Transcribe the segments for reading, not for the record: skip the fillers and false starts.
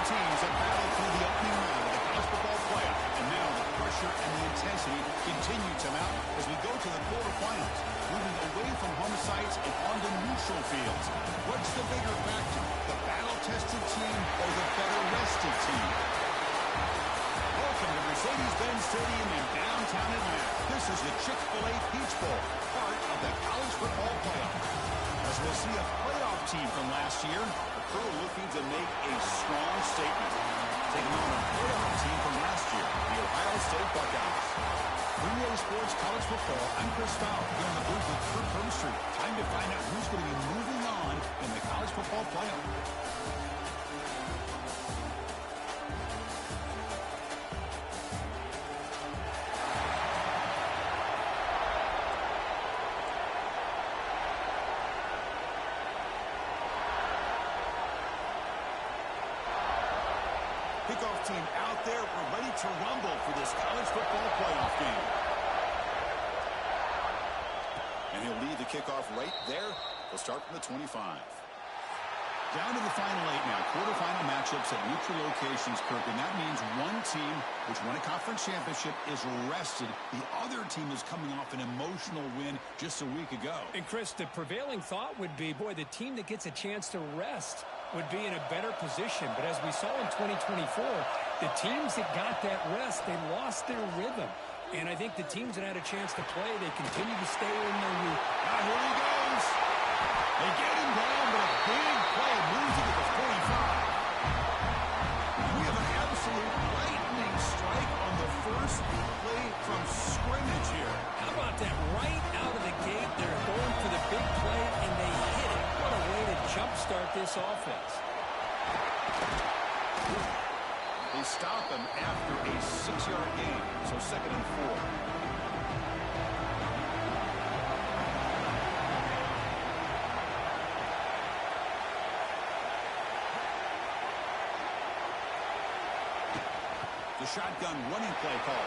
teams have battled through the opening round of the college football playoff, and now the pressure and the intensity continue to mount as we go to the quarterfinals, moving away from home sites and onto neutral fields. What's the bigger factor, the battle-tested team or the better-rested team? Welcome to Mercedes-Benz Stadium in downtown Atlanta. This is the Chick-fil-A Peach Bowl, part of the college football playoff. As we'll see a playoff team from last year, the Pro looking to make a strong statement. Taking on a playoff team from last year, the Ohio State Buckeyes. 3A Sports College Football, I'm Chris Fowler, here in the booth with Kurt Permstreit. Time to find out who's going to be moving on in the college football playoff. Kickoff team out there. We're ready to rumble for this college football playoff game. And he'll lead the kickoff right there. We'll start from the 25. Down to the final 8 now. Quarterfinal matchups at neutral locations, Kirk. And that means one team, which won a conference championship, is rested. The other team is coming off an emotional win just a week ago. And, Chris, the prevailing thought would be, boy, the team that gets a chance to rest would be in a better position. But as we saw in 2024, the teams that got that rest, they lost their rhythm. And I think the teams that had a chance to play, they continue to stay in their route. Now here he goes. They get him down, but a big play moves it to the 45. We have an absolute lightning strike on the first play from scrimmage here. How about that? Right out of the gate, they're going for the big play, and they hit it. What a way to jumpstart this offense. They stop him after a 6-yard gain, so 2nd and 4. The shotgun running play call.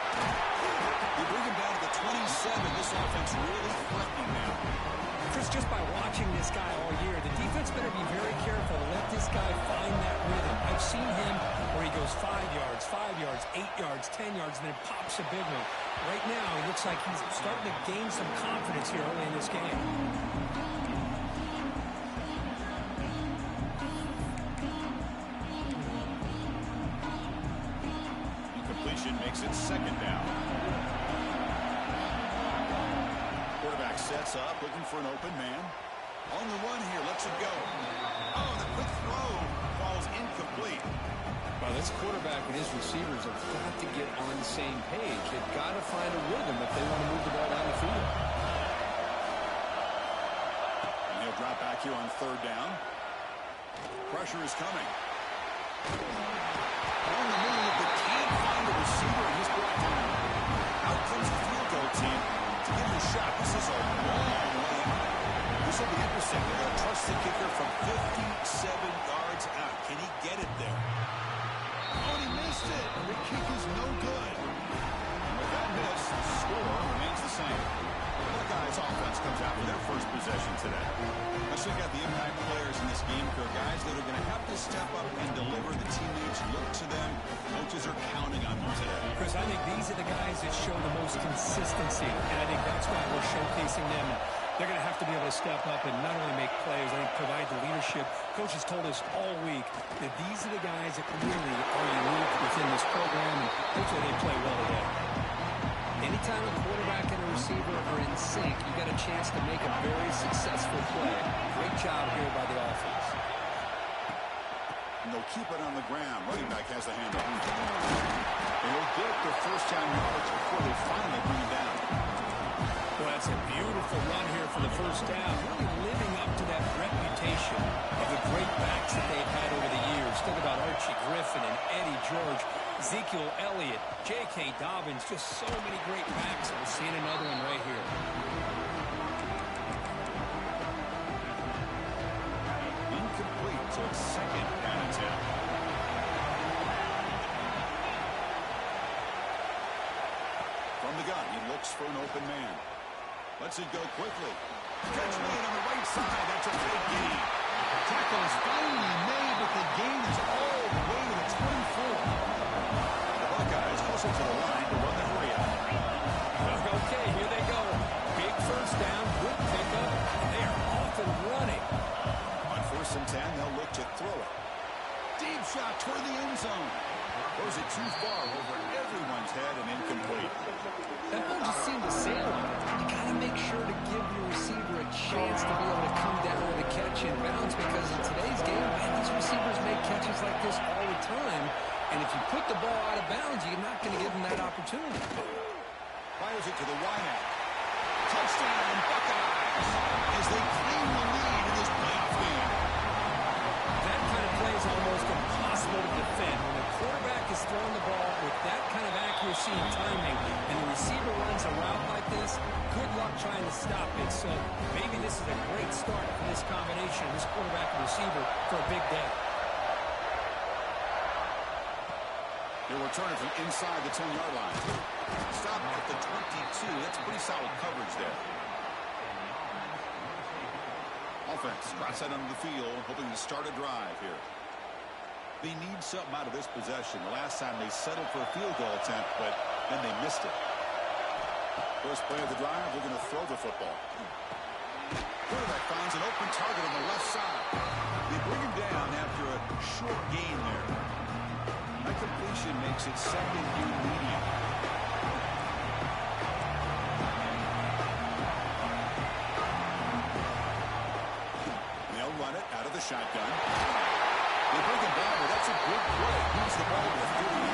You bring him down to the 27. This offense really threatening now. Chris, just by watching this guy all year, the defense better be very careful to let this guy find that rhythm. I've seen him where he goes 5 yards, 8 yards, 10 yards, and then pops a big one. Right now, it looks like he's starting to gain some confidence here early in this game. Incompletion makes it 2nd down. Quarterback sets up, looking for an open man. On the run here, lets it go. Oh, the quick throw falls incomplete. Well, this quarterback and his receivers have got to get on the same page. They've got to find a rhythm if they want to move the ball down the field. And he'll drop back here on 3rd down. Pressure is coming. On the move, but can't find a receiver, and he's brought down. Out comes the field goal team to give him a shot. This is a long way out. This will be intercepted. They'll trust the kicker from 57 yards out. Can he get it there? Oh, he missed it. The kick is no good. And with that miss, the score remains the same. The Buckeyes offense comes out for their first possession today. Let's look at the impact players in this game, Kirk. Guys that are going to have to step up and deliver. The teammates look to them. Coaches are counting on them today. Chris, I think these are the guys that show the most consistency, and I think that's why we're showcasing them. They're going to have to be able to step up and not only make plays, I think provide the leadership. Coach has told us all week that these are the guys that really are unique within this program, and hopefully they play well today. Anytime a quarterback and a receiver are in sync, you got a chance to make a very successful play. Great job here by the offense. And they'll keep it on the ground. Running back has the handoff. And they'll get their first down yards before they finally bring him down. Well, that's a beautiful run here for the first down. Really living up to that reputation of the great backs that they've had over the years. Think about Archie Griffin and Eddie George, Ezekiel Elliott, J.K. Dobbins, just so many great backs. And we're seeing another one right here. Incomplete, so it's 2nd down and 10. From the gun, he looks for an open man. Lets it go quickly. Catch made on the right side. That's a big gain. Tackle is finally made, but the gain is all the way to the 24. The Buckeyes hustle to the line to run the hurry out. Okay, here they go. Big first down, good pickup, and they are off and running. On 1st and 10, they'll look to throw it. Deep shot toward the end zone. Throws it too far over everyone's head and incomplete. That ball just seemed to sail on it. You got to make sure to give your receiver a chance to be able to come down with a catch in bounds, because in today's game, man, these receivers make catches like this all the time. And if you put the ball out of bounds, you're not going to give them that opportunity. Fires it to the wideout. Touchdown, Buckeyes, as they claim the lead in this playoff game. That kind of play is almost impossible to defend. When the quarterback is throwing the ball with that kind of accuracy and timing, and the receiver runs a route like this, good luck trying to stop it. So maybe this is a great start for this combination, this quarterback and receiver, for a big day. They're returning from inside the 10-yard line. Stop at the 22. That's pretty solid coverage there. Offense cross that under the field, hoping to start a drive here. They need something out of this possession. The last time they settled for a field goal attempt, but then they missed it. First play of the drive, they're going to throw the football. Quarterback finds an open target on the left side. They bring him down after a short gain there. That completion makes it 2nd and medium. They'll run it out of the shotgun. They bring him down, but that's a good play. Moves the ball to 39.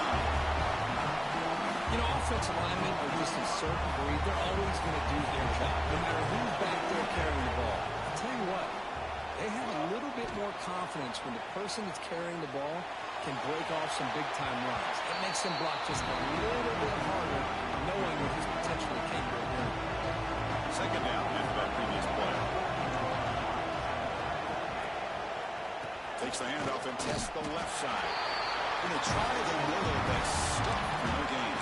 You know, offensive linemen, at least a certain breed, they're always going to do their job, no matter who's back there carrying the ball. I'll tell you what, they have a little bit more confidence when the person that's carrying the ball can break off some big-time runs. It makes them block just a little bit harder, knowing what he's potentially capable of doing. 2nd down after that previous play. Takes the handoff and tests the left side. Going to try the middle, but stuck in the game.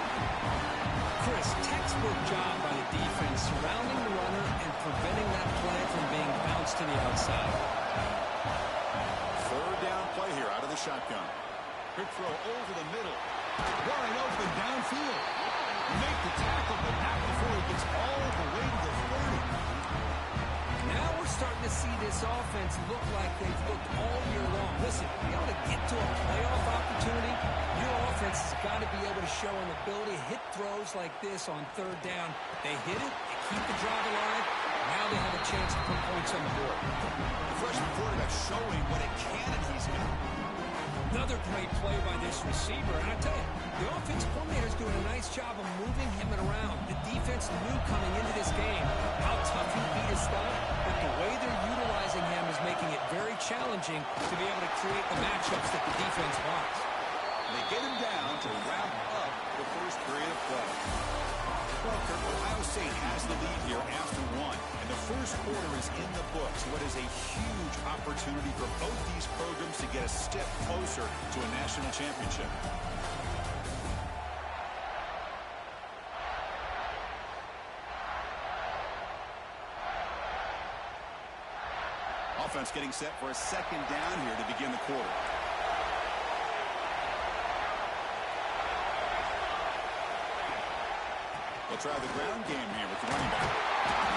Chris, textbook job by the defense surrounding the runner and preventing that play from being bounced to the outside. 3rd down play here out of the shotgun. Quick throw over the middle. Wide open downfield. Make the tackle, but not before he gets all the way to the 30. Now we're starting to see this offense look like they've looked all year long. Listen, to be able to get to a playoff opportunity, your offense has got to be able to show an ability to hit throws like this on 3rd down. They hit it, they keep the drive alive. Now they have a chance to put points on the board. The freshman quarterback showing what a cannon he's got. Another great play by this receiver. And I tell you, the offensive coordinator is doing a nice job of moving him around. The defense knew coming into this game how tough he'd be to stop, but the way they're utilizing him is making it very challenging to be able to create the matchups that the defense wants. They get him down to wrap up the first period of play. Well, Kirk, Ohio State has the lead here after 1, and the first quarter is in the books. What is a huge opportunity for both these programs to get a step closer to a national championship. Offense getting set for a 2nd down here to begin the quarter. They'll try the ground game here with the running back.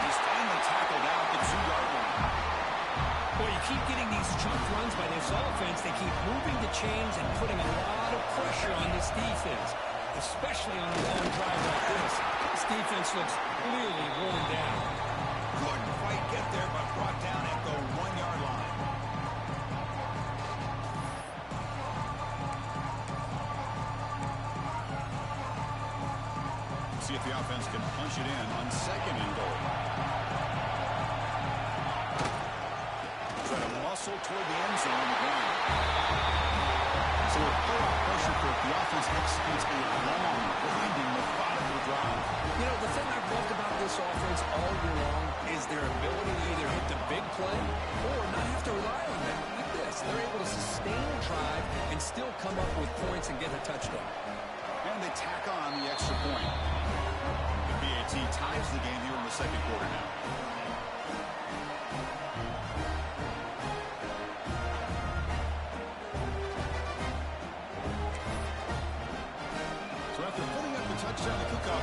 He's finally tackled out at the 2-yard line. Boy, you keep getting these chunk runs by this offense. They keep moving the chains and putting a lot of pressure on this defense, especially on a long drive like this. This defense looks clearly worn down. Couldn't quite get there, but brought down at the 1-yard line. See if the offense can punch it in on 2nd and goal. Try to muscle toward the end zone on the ground. So with playoff pressure, the offense executes a long, grinding, methodical drive. You know, the thing I've loved about this offense all year long is their ability to either hit the big play or not have to rely on them like this. They're able to sustain a drive and still come up with points and get a touchdown. And they tack on the extra point. The BAT ties the game here in the 2nd quarter now.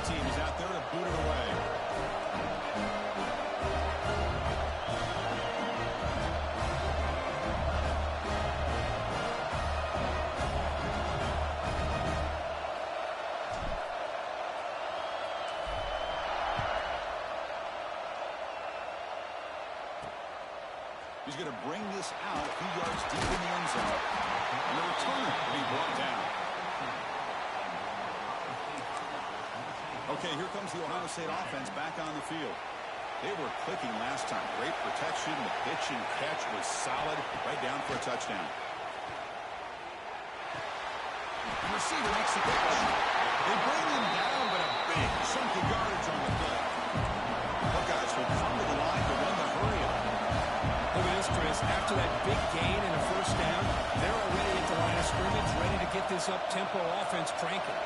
team is out there to boot it away. He's going to bring this out a few yards deep in the end zone. And the return will be brought down. Okay, here comes the Ohio State offense back on the field. They were clicking last time. Great protection. The pitch and catch was solid. Right down for a touchdown. The receiver makes the catch. They bring him down, but a big chunk of yardage on the play. Buckeyes will come to the line to win the hurry up. Look at this, Chris. After that big gain and a first down, they're already at the line of scrimmage, ready to get this up-tempo offense cranking.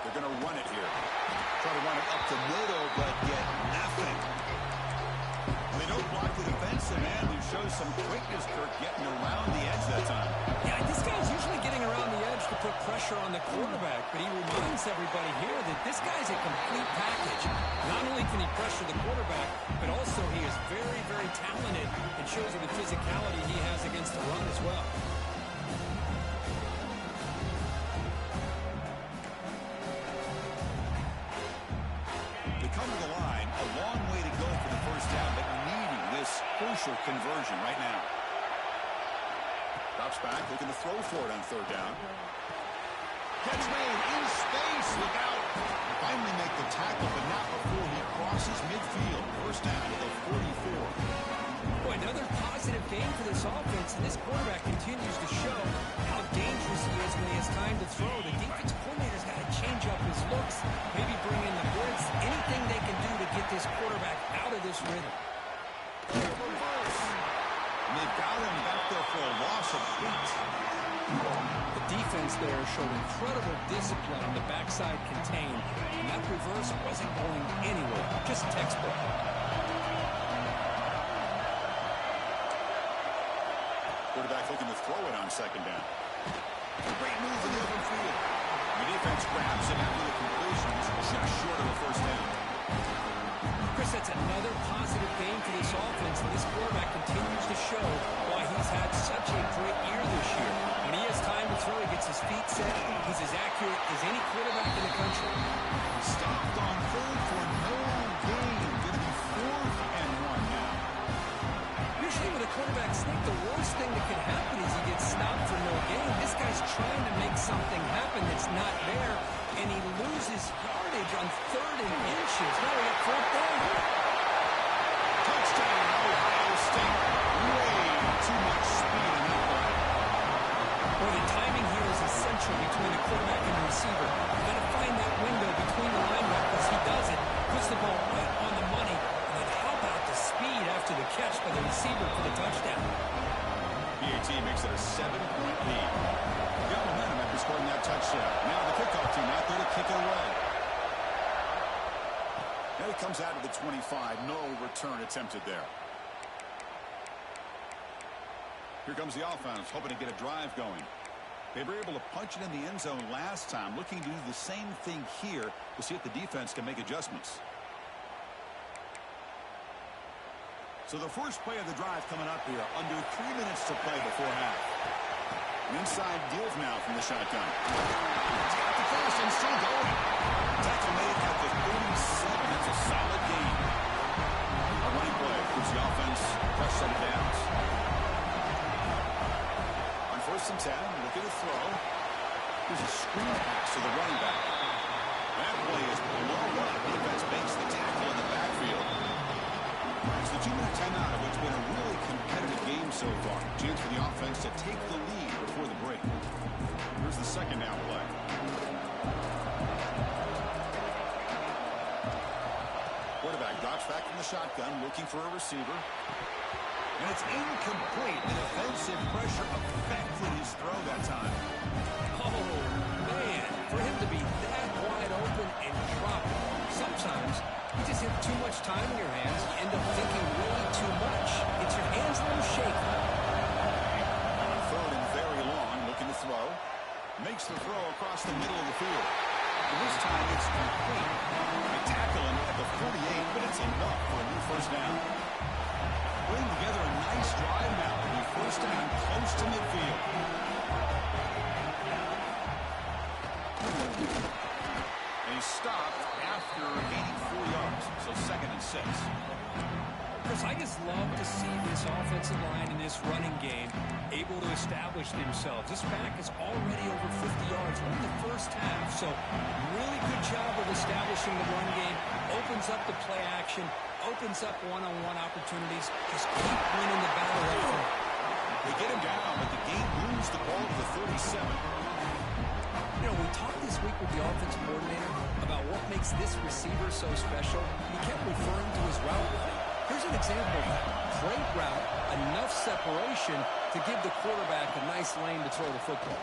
They're going to run it here. Try to run it up the middle, but get nothing. They don't block the defensive end, who shows some quickness, Kirk, getting around the edge that time. Yeah, this guy's usually getting around the edge to put pressure on the quarterback, but he reminds everybody here that this guy's a complete package. Not only can he pressure the quarterback, but also he is very, very talented and shows you the physicality he has against the run as well. They come to the line, a long way to go for the first down, but needing this crucial conversion right now. Drops back, looking to throw for it on third down. Catch made in space, look out. Finally make the tackle, but not before he crosses midfield. First down at the 44. Boy, another positive game for this offense, and this quarterback continues to show how dangerous he is when he has time to throw. The defensive coordinator's got to change up his looks, maybe bring in the blitz, anything they can do to get this quarterback out of this rhythm. And they've got him back there for a loss of 8. The defense there showed incredible discipline on the backside contained, and that reverse wasn't going anywhere, just textbook. Quarterback looking to throw it on second down. Great move in the open field. The defense grabs it after the completion. It's just short of a first down. Chris, that's another positive game for this offense, and this quarterback continues to show why he's had such a great year this year. When he has time to throw, he gets his feet set. He's as accurate as any quarterback in the country. Stopped on third for no gain. Going to be 4th and 1 now. Usually with a quarterback sneak, the worst thing that can happen is he gets stopped for no gain. This guy's trying to make something happen that's not there, and he loses yardage on 3rd and inches. Now we got 4th down. Touchdown, Ohio State. Way too much speed in that play. Well, the timing here is essential between the quarterback and the receiver. You've got to find that window between the linebackers. He does it, puts the ball right on the money, and then how about the speed after the catch by the receiver for the touchdown? PAT makes it a 7-point lead. Got momentum after scoring that touchdown. Now the kickoff team out there to kick it away. Now he comes out of the 25. No return attempted there. Here comes the offense, hoping to get a drive going. They were able to punch it in the end zone last time, looking to do the same thing here to see if the defense can make adjustments. So the first play of the drive coming up here, under 3 minutes to play before half. An inside deals now from the shotgun. He's got the cross and still going. Tackle made at the 37. That's a solid gain. A running play gives the offense a fresh set of downs. On 1st and 10, looking to throw. Here's a screen pass to the running back. That play is blown up. Defense makes the tackle in the backfield. It's the 2-minute timeout of what's been a really competitive game so far. Chance for the offense to take the lead before the break. Here's the second down play. Quarterback drops back from the shotgun, looking for a receiver. And it's incomplete. The defensive pressure affected his throw that time. Oh, man, for him to be that wide open and drop it. Sometimes you just have too much time in your hands. You end up thinking way too much. It's your hands a little shaky. 3rd and very long, looking to throw. Makes the throw across the middle of the field. And this time it's complete. gets to midfield. And he's stopped after 84 yards, so 2nd and 6. Chris, I just love to see this offensive line in this running game able to establish themselves. This back is already over 50 yards in the first half, so really good job of establishing the run game. Opens up the play action, opens up one-on-one opportunities. Just keep winning the battle up front. They get him down, but the game moves the ball to the 37. You know, we talked this week with the offensive coordinator about what makes this receiver so special. He kept referring to his route running. Here's an example of that. Great route, enough separation to give the quarterback a nice lane to throw the football.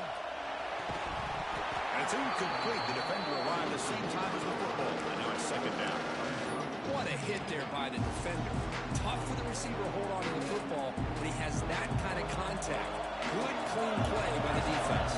And it's incomplete. The defender arrived the same time as the football. And now it's 2nd down. What a hit there by the defender. Tough for the receiver to hold on to the football, but he has that kind of contact. Good, clean play by the defense.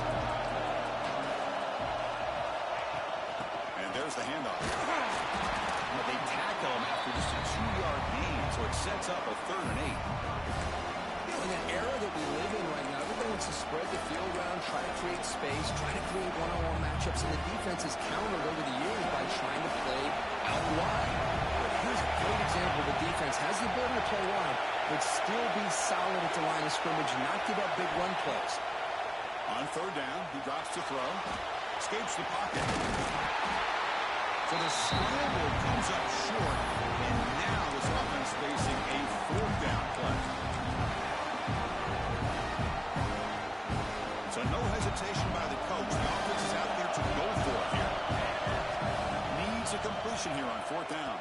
And there's the handoff. But they tackle him after just a 2-yard gain, so it sets up a 3rd and 8. You know, in that era that we live in right now, everybody wants to spread the field around, try to create space, try to create one-on-one matchups, and the defense has countered over the years by trying to play out wide. But here's a great example. The defense has the ability to play wide, but still be solid at the line of scrimmage, not give up big run plays. On 3rd down, he drops to throw, escapes the pocket. So the scramble comes up short, and now this offense facing a 4th down play. So no hesitation by the coach. The offense is out there to go for it here. Needs a completion here on 4th down.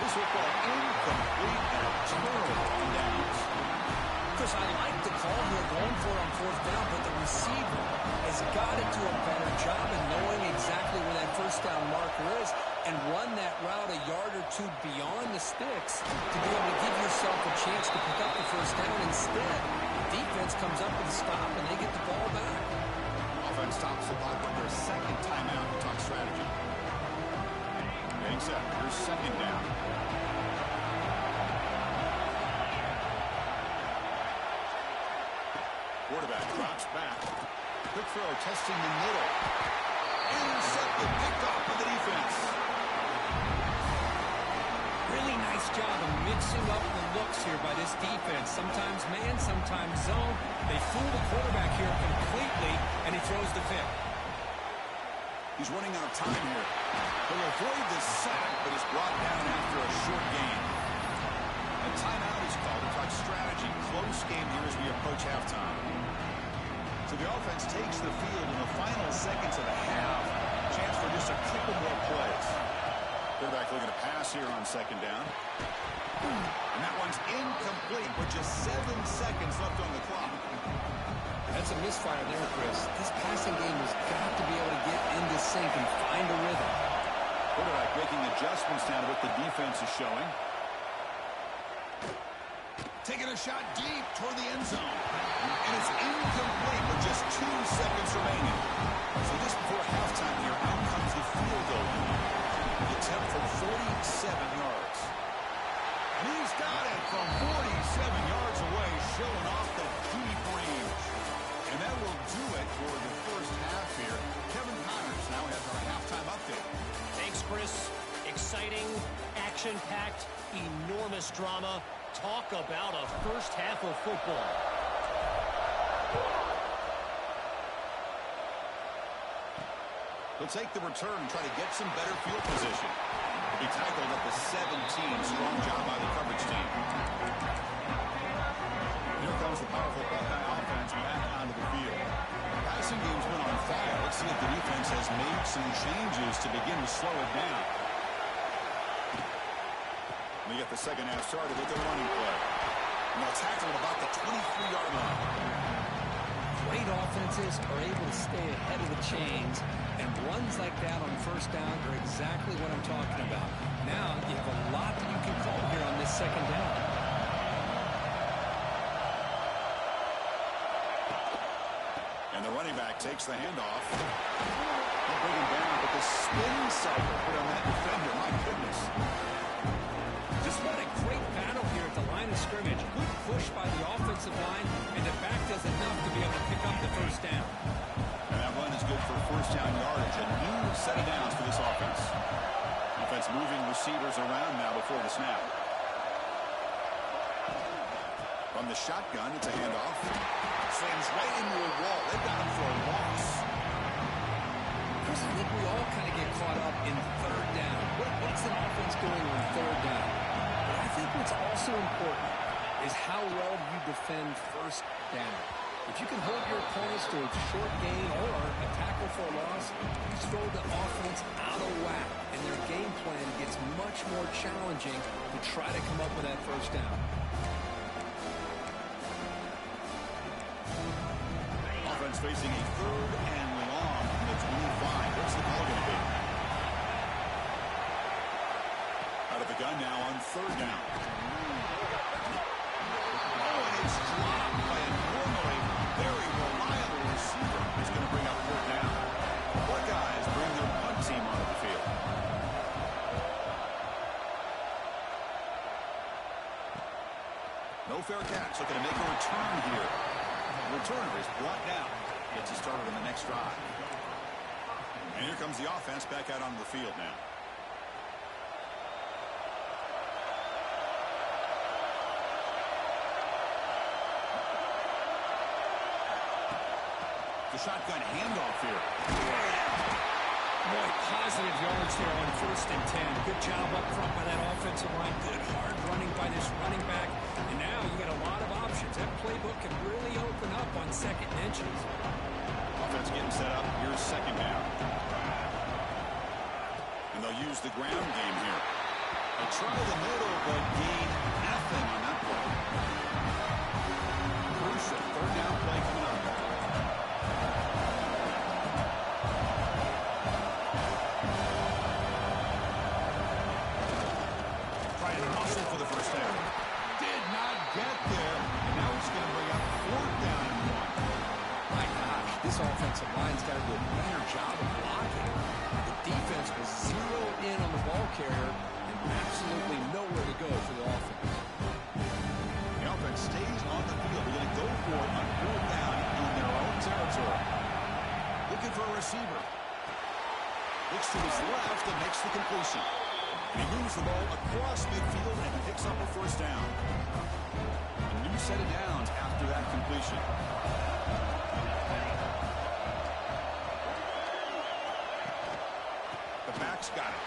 This football incomplete and a turnover on downs. Chris, I like the call here going for it on 4th down, but the receiver has got to do a better job in knowing exactly where that 1st down marker is and run that route a yard or 2 beyond the sticks to be able to give yourself a chance to pick up the 1st down. Instead, defense comes up with a stop and they get the ball back. Offense stops the clock with their 2nd timeout to talk strategy. Getting set. Here's 2nd down. Quarterback drops back. Quick throw, testing the middle. Intercepted, picked off by the defense. Really nice job of mixing up the looks here by this defense. Sometimes man, sometimes zone. They fool the quarterback here completely, and he throws the pick. He's running out of time here. He'll avoid the sack, but is brought down after a short gain. A timeout is called to talk strategy. Close game here as we approach halftime. So the offense takes the field in the final seconds of the half. Chance for just a couple more plays. Quarterback looking to pass here on 2nd down. And that one's incomplete with just 7 seconds left on the clock. That's a misfire there, Chris. This passing game has got to be able to get into sync and find a rhythm. Quarterback making adjustments now to what the defense is showing. Taking a shot deep toward the end zone. And it's incomplete with just 2 seconds remaining. So just before halftime here, out comes the field goal. The attempt from 47 yards. And he's got it from 47 yards away, showing off the deep range. And that will do it for the first half here. Kevin Connors now has our halftime update. Thanks, Chris. Exciting, action-packed, enormous drama. Talk about a first half of football. He'll take the return and try to get some better field position. He'll be tackled at the 17. Strong job by the coverage team. Here comes the powerful Buckeye offense back onto the field. Passing game's been on fire. Let's see if the defense has made some changes to begin to slow it down. We get the second half started with a running play. And they'll tackle about the 23-yard line. Great offenses are able to stay ahead of the chains, and runs like that on 1st down are exactly what I'm talking about. Now you have a lot that you can call here on this 2nd down. And the running back takes the handoff. They'll bring him down, but the spin cycle put on that defender. My goodness. Just what a great battle here at the line of scrimmage. Good push by the offensive line, and first down. And that run is good for first down yardage. A new set of downs for this offense. Offense moving receivers around now before the snap. From the shotgun, it's a handoff. Slams right into a wall. They've got him for a loss. Chris, I think we all kind of get caught up in third down. What's an offense doing on third down? But I think what's also important is how well you defend first down. If you can hold your opponents to a short gain or a tackle for a loss, you throw the offense out of whack, and their game plan gets much more challenging to try to come up with that first down. Offense facing a third and long from the 25. What's the call going to be? Out of the gun now on third down. Oh, and it's dropped by a normally very reliable receiver. He's going to bring up fourth down. Four guys bring their punt team onto the field. No fair catch. Looking to make a return here. The returner is brought down. Gets us started on the next drive. And here comes the offense back out onto the field now. The shotgun handoff here. Boy, positive yards there on 1st and 10. Good job up front by that offensive line. Good hard running by this running back. And now you got a lot of options. That playbook can really open up on second and inches. Offense getting set up. Here's second down. And they'll use the ground game here. They try the middle, but gain nothing on that play. Crucial third down play coming up. Trying to hustle for the first down. Did not get there. And now he's going to bring up fourth down and one. My gosh, this offensive line's got to do a better job of blocking. The defense was zeroed in on the ball carrier and absolutely nowhere to go for the offense. The offense stays on the field. They're going to go for it on fourth down in their own territory. Looking for a receiver. Looks to his left and makes the completion. And he moves the ball across midfield and picks up a first down. A new set of downs after that completion. The back's got it.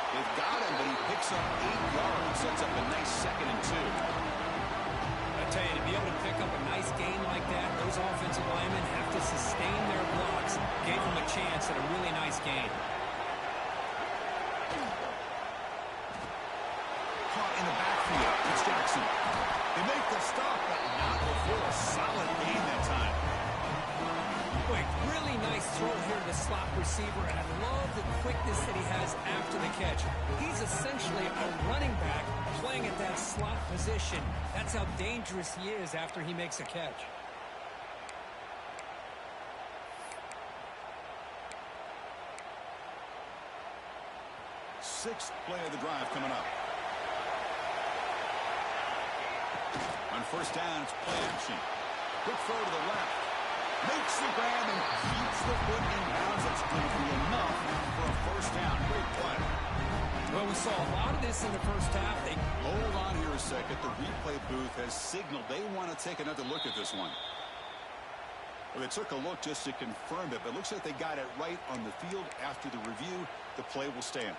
They've got him, but he picks up 8 yards, sets up a nice 2nd and 2. I tell you, to be able to pick up a nice gain like that, those offensive linemen have to sustain their blocks. Gave them a chance at a really nice gain. Caught in the backfield. It's Jackson. They make the stop, but not before a solid gain that time. Quick, really nice throw here to the slot receiver, and I love the quickness that he has after the catch. He's essentially a running back playing at that slot position. That's how dangerous he is after he makes a catch. Sixth play of the drive coming up. On first down, it's play action. Quick throw to the left. Makes the grab and keeps the foot in bounds. That's going to be enough for a first down. Great play. Well, we saw a lot of this in the first half. Hold on here a second. The replay booth has signaled they want to take another look at this one. Well, they took a look just to confirm it, but it looks like they got it right on the field. After the review, the play will stand.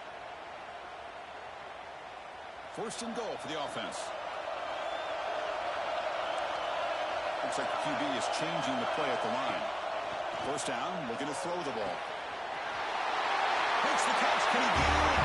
First and goal for the offense. Looks like the QB is changing the play at the line. First down, looking to throw the ball. Makes the catch. Can he get it?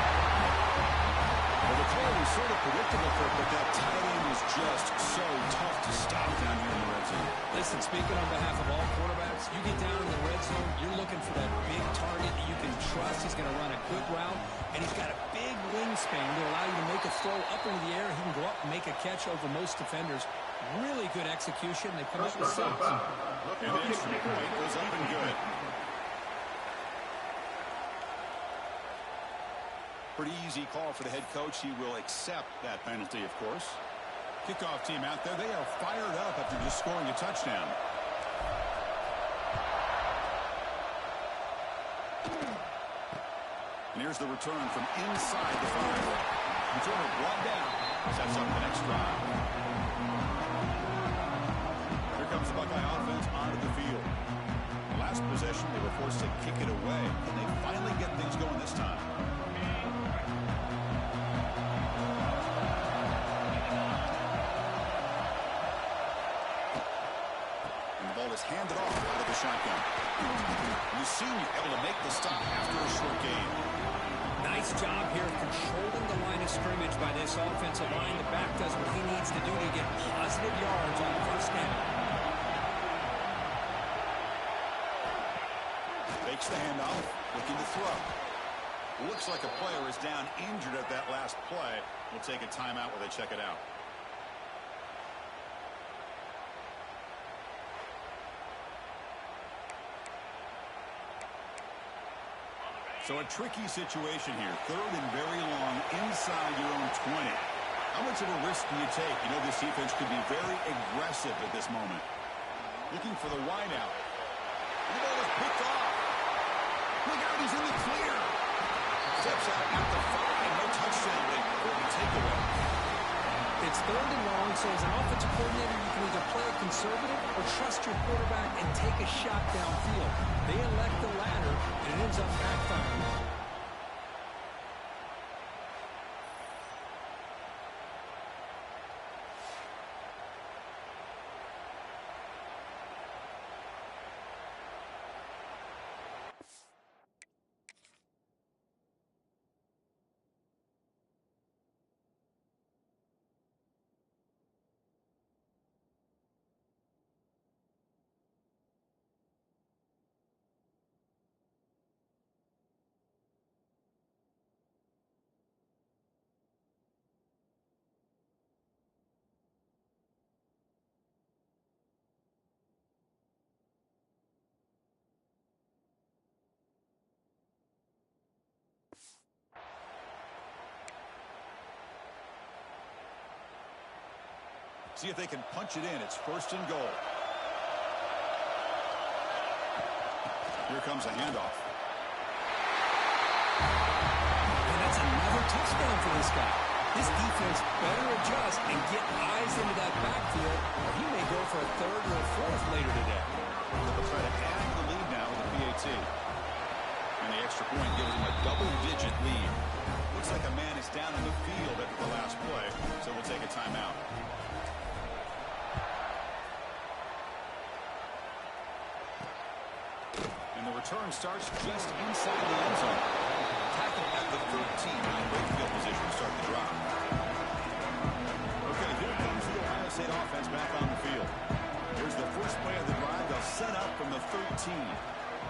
Well, the play was sort of predictable, but that tight end was just so tough to stop down here in the red zone. Listen, speaking on behalf of all quarterbacks, you get down in the red zone, you're looking for that big target that you can trust. He's going to run a good route, and he's got a big wingspan to allow you to make a throw up into the air. He can go up and make a catch over most defenders. Really good execution. They come up with 6. And the extra point goes up and good. Pretty easy call for the head coach. He will accept that penalty, of course. Kickoff team out there. They are fired up after just scoring a touchdown. And here's the return from inside the 5. Returner brought down. Sets up the next drive. Here comes the Buckeye offense onto the field. The last possession, they were forced to kick it away. And they finally get things going this time. And the ball is handed off out of the shotgun. Lucini able to make the stop after a short gain. Nice job here controlling the line of scrimmage by this offensive line. The back does what he needs to do to get positive yards on the first down. Fakes the handoff, looking to throw. Looks like a player is down injured at that last play. We'll take a timeout while they check it out. So a tricky situation here. 3rd and very long inside your own 20. How much of a risk do you take? You know this defense could be very aggressive at this moment. Looking for the wideout. The ball is picked off. Look out, he's in the clear. Steps out at the 5. No touchdown, but important takeaway. It's 3rd and long, so as an offensive coordinator, you can either play it conservative or trust your quarterback and take a shot downfield. They elect the latter, and it ends up backfiring. See if they can punch it in. It's 1st and goal. Here comes a handoff. And that's another touchdown for this guy. This defense better adjust and get eyes into that backfield, or he may go for a 3rd or a 4th later today. They'll try to add the lead now with a PAT. And the extra point gives them a double-digit lead. Looks like a man is down on the field after the last play, so we'll take a timeout. And the return starts just inside the end zone. Tackle at the 13 in great field position to start the drive. Okay, here comes the Ohio State offense back on the field. Here's the first play of the drive. They'll set up from the 13.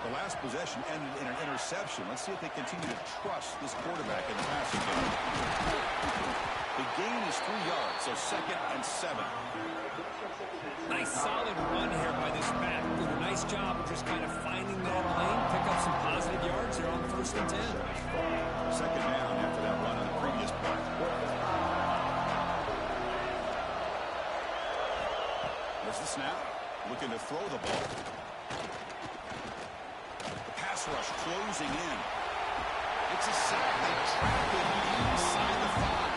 The last possession ended in an interception. Let's see if they continue to trust this quarterback in the passing game. The gain is 3 yards, so 2nd and 7. Nice solid run here by this back. Did a nice job of just kind of finding that lane, pick up some positive yards here on 1st and 10. 2nd down after that run on the previous play. There's the snap. Looking to throw the ball. The pass rush closing in. It's a sack. They trap it inside the 5.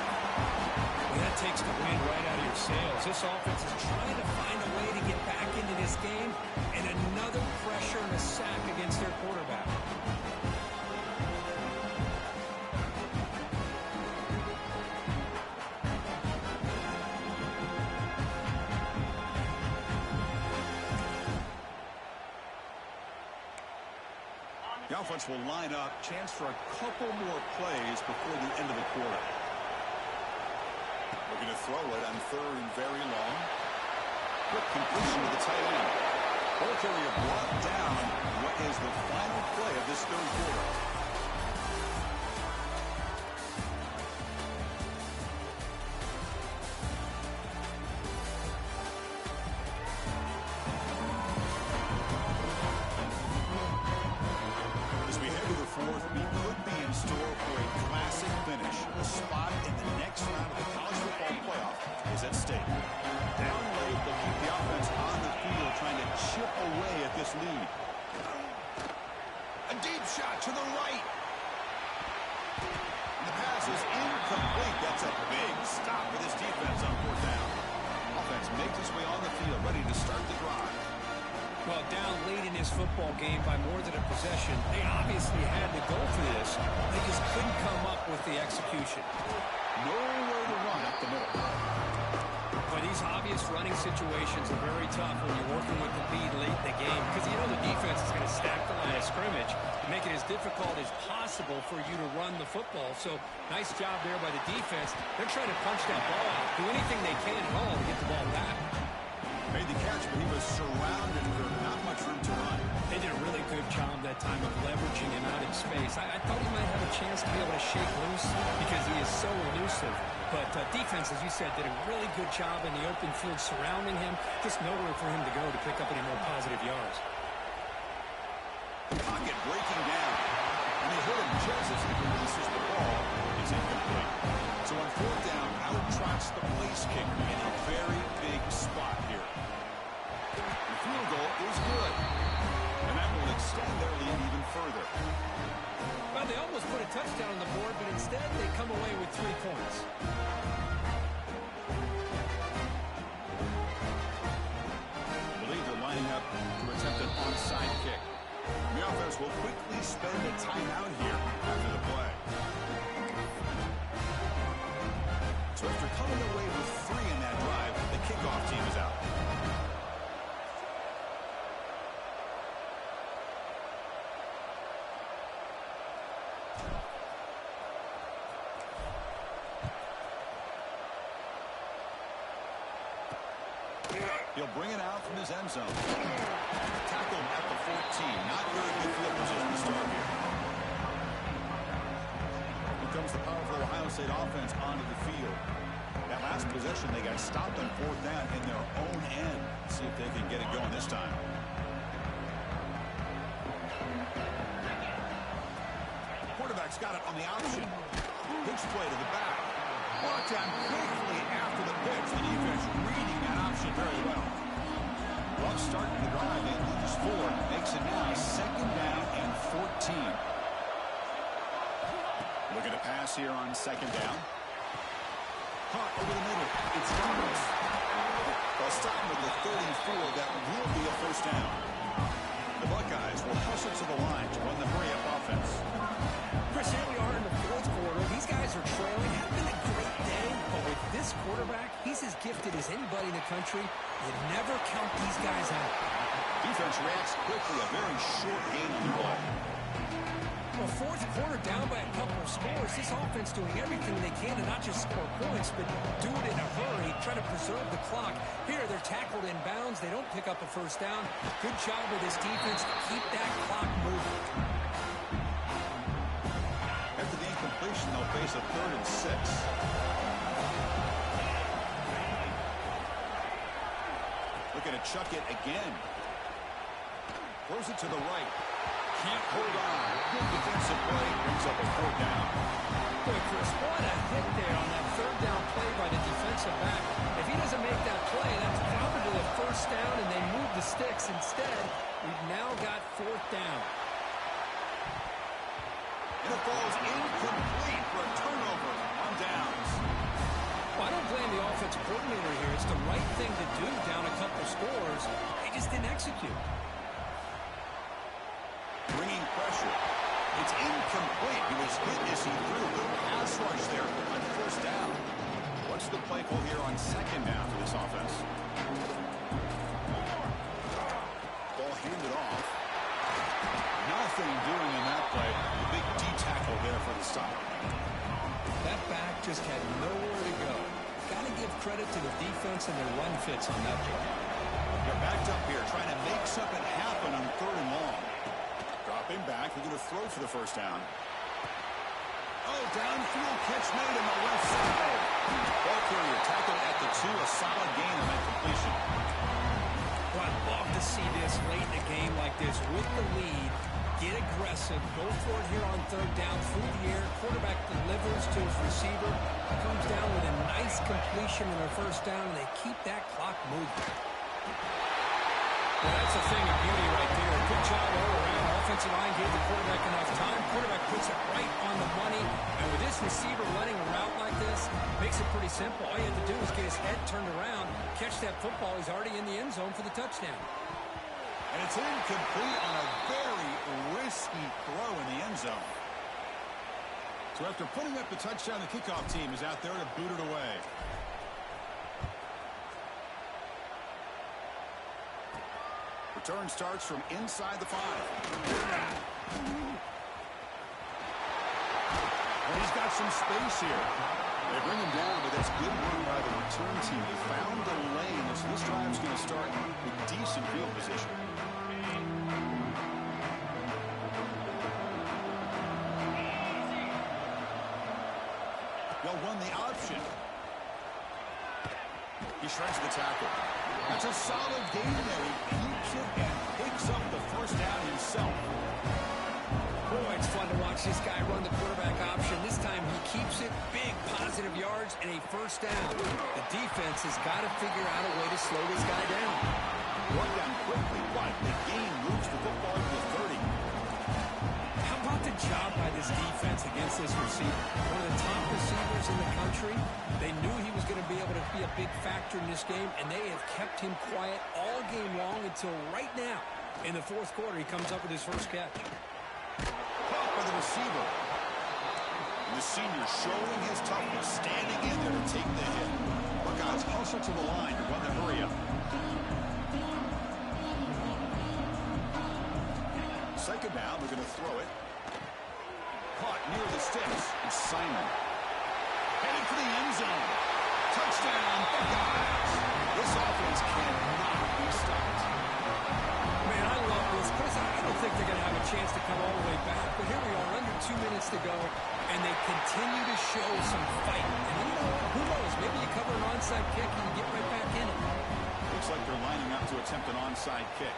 That takes the wind right out of your sails. This offense is trying to find a way to get back into this game, and another pressure and a sack against their quarterback. The offense will line up. Chance for a couple more plays before the end of the quarter. Looking to throw it on 3rd and very long. Quick completion to the tight end. Ball carrier brought down. What is the final play of this 3rd quarter? As we head to the 4th, we could be in store for a classic finish. A spot in the next round of the college football playoff is at stake. Down late, they'll keep the offense on the field trying to chip away at this lead. A deep shot to the right. And the pass is incomplete. That's a big stop for this defense on fourth down. Offense makes its way on the field, ready to start the drive. Well, down late in this football game by more than a possession, they obviously had to go for this. They just couldn't come up with the execution. Nowhere to run up the middle. But these obvious running situations are very tough when you're working with the lead late in the game because you know the defense is going to stack the line of scrimmage and make it as difficult as possible for you to run the football. So, nice job there by the defense. They're trying to punch that ball out, do anything they can at all to get the ball back. Made the catch, but he was surrounded for not much room to run. They did a really good job that time of leveraging him out in space. I thought he might have a chance to be able to shake loose because he is so elusive. But defense, as you said, did a really good job in the open field surrounding him. Just nowhere for him to go to pick up any more positive yards. Pocket breaking down. And they hit him just as he releases the ball. It's incomplete. So on fourth down, out trots the place kicker in a very big spot here. The field goal is good. And that will extend their lead even further. Well, they almost put a touchdown on the board, but instead they come away with 3 points. I believe they're lining up to attempt an onside kick. The offense will quickly spend a timeout here after the play. So after coming away with 3 in that drive, the kickoff team is out. He'll bring it out from his end zone. Tackled at the 14. Not very good field position to start here. Here comes the powerful Ohio State offense onto the field. That last possession, they got stopped on fourth down in their own end. See if they can get it going this time. Quarterback's got it on the option. Pitch play to the back. Brought down quickly after the pitch. The defense reading that option very well. Rough start to the drive. They lose 4. Makes it now 2nd down and 14. Looking to pass here on 2nd down. Hot over the middle. It's Thomas. They'll stop with the 34. That will be a first down. The Buckeyes will hustle to the line to run the hurry-up offense. Chris, here we are in the 4th quarter. These guys are trailing. Had been a great day, but with this quarterback, he's as gifted as anybody in the country. You never count these guys out. Defense reacts quickly. A very short game to play. Well, 4th quarter down by a couple of scores. This offense doing everything they can to not just score points, but do it in a hurry, try to preserve the clock. Here, they're tackled in bounds. They don't pick up a first down. Good job with this defense to keep that clock moving. After the incompletion, they'll face a 3rd and 6. Looking to chuck it again. Throws it to the right. Can't hold on. Good defensive play. Brings up a 4th down. Boy, Chris, what a hit there on that 3rd down play by the defensive back. If he doesn't make that play, that's probably the first down, and they move the sticks. Instead, we've now got 4th down. And it falls incomplete for a turnover on downs. Well, I don't blame the offensive coordinator here. It's the right thing to do down a couple scores. They just didn't execute. Bringing pressure. It's incomplete. He was hit as he threw. Good pass rush there on 1st down. What's the play call here on 2nd down for this offense? Ball handed off. Nothing doing in that play. The big D tackle there for the stop. That back just had nowhere to go. Got to give credit to the defense and their run fits on that play. They're backed up here, trying to make something happen on 3rd and long. Dropping back, they're going to throw for the first down. Oh, downfield catch made on the left side. Ball carrier tackled at the 2, a solid gain on that completion. Well, I'd love to see this late in a game like this with the lead. Get aggressive, go for it here on 3rd down through the air. Quarterback delivers to his receiver, comes down with a nice completion in their first down, and they keep that clock moving. Well, that's a thing of beauty right there. Good job all around. Offensive line gave the quarterback enough time. Quarterback puts it right on the money. And with this receiver running a route like this, makes it pretty simple. All you have to do is get his head turned around, catch that football. He's already in the end zone for the touchdown. And it's incomplete on a very risky throw in the end zone. So after putting up the touchdown, the kickoff team is out there to boot it away. Return starts from inside the 5. And he's got some space here. They bring him down, but that's good work by the return team. They found the lane, so this drive's going to start with decent field position. They'll run the option. He shreds the tackle. That's a solid gain there. He keeps it and picks up the first down himself. Boy, it's fun to watch this guy run the quarterback option. This time he keeps it, big positive yards, and a first down. The defense has got to figure out a way to slow this guy down. Run down quickly, but the gain moves the football to the 30. How about the job by this defense against this receiver? One of the top receivers in the country. They knew he was going to be able to be a big factor in this game, and they have kept him quiet all game long until right now. In the fourth quarter, he comes up with his first catch. Caught by the receiver. And the senior showing his toughness, standing in there to take the hit. Buckeyes hustle to the line to run the hurry up. Second down, they're going to throw it. Caught near the sticks. It's Simon. Headed for the end zone. Touchdown, Buckeyes. This offense cannot be stopped. Man, I love this because I don't think they're going to have a chance to come all the way back. But here we are, under 2 minutes to go, and they continue to show some fight. And you know what? Who knows? Maybe you cover an onside kick and you get right back in it. Looks like they're lining up to attempt an onside kick.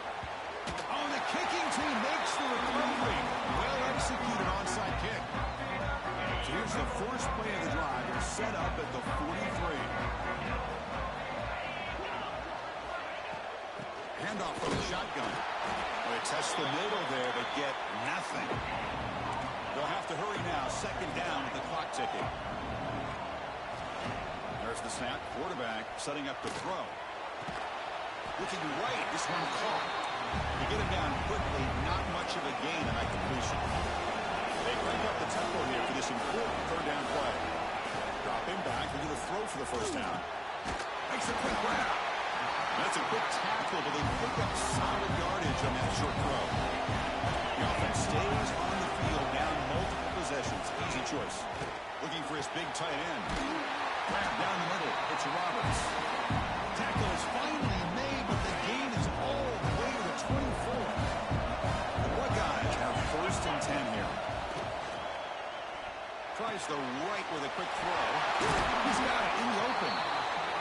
Oh, the kicking team makes the recovery. Well-executed onside kick. So here's the first play of the drive. They're set up at the 43. Handoff from the shotgun. Well, they test the middle there, but get nothing. They'll have to hurry now. Second down with the clock ticking. There's the snap. Quarterback setting up to throw. Looking right. This one caught. You get him down quickly. Not much of a gain in that completion. They crank up the tempo here for this important third down play. Drop him back. They're going to throw for the first down. Makes a quick grab. That's a quick tackle, but they pick up solid yardage on that short throw. The offense stays on the field, down multiple possessions. Easy choice. Looking for his big tight end. Grab down the middle. It's Roberts. Tackle is finally made, but the gain is all the way to the 24. The Buckeyes have first and 10 here. Tries the right with a quick throw. He's got it in the open.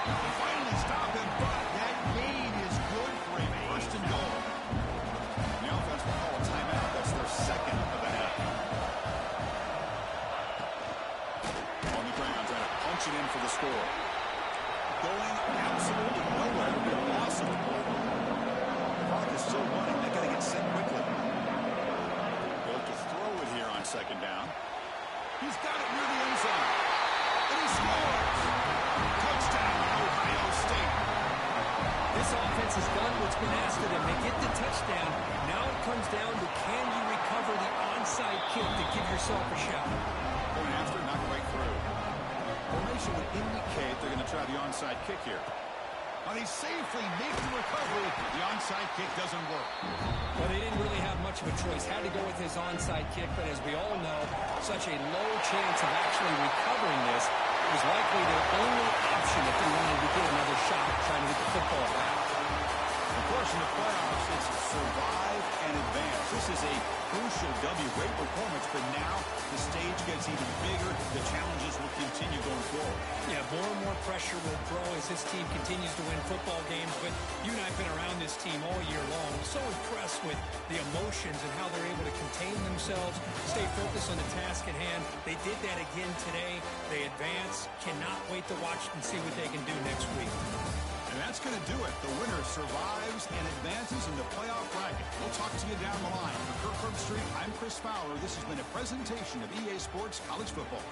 They finally stop him, but that gain is good for a first and goal. The offense will call a timeout. That's their second of the half. On the ground, trying to punch it in for the score. Going absolutely nowhere. They're awesome. The clock is still running. They got to get set quickly. Built to throw it here on second down. He's got it near the end zone. And he scores. Touchdown, Ohio State. This offense has done what's been asked of them. They get the touchdown. Now it comes down to can you recover the onside kick to give yourself a shot. Going after, not right through. Formation would indicate they're going to try the onside kick here. Now they safely make the recovery. The onside kick doesn't work. Well, they didn't really have much of a choice. Had to go with his onside kick, but as we all know, such a low chance of actually recovering this was likely their only option if they wanted to get another shot trying to get the football back. Of course, in the playoffs, it's survive and advance. This is a crucial W. Great performance, but now the stage gets even bigger. The challenges will continue going forward. Yeah, more and more pressure will grow as this team continues to win football games. But you and I have been around this team all year long. I'm so impressed with the emotions and how they're able to contain themselves, stay focused on the task at hand. They did that again today. They advance. Cannot wait to watch and see what they can do next week. And that's that's going to do it. The winner survives and advances in the playoff bracket. We'll talk to you down the line. For Kirk Herbstreit, I'm Chris Fowler. This has been a presentation of EA Sports College Football.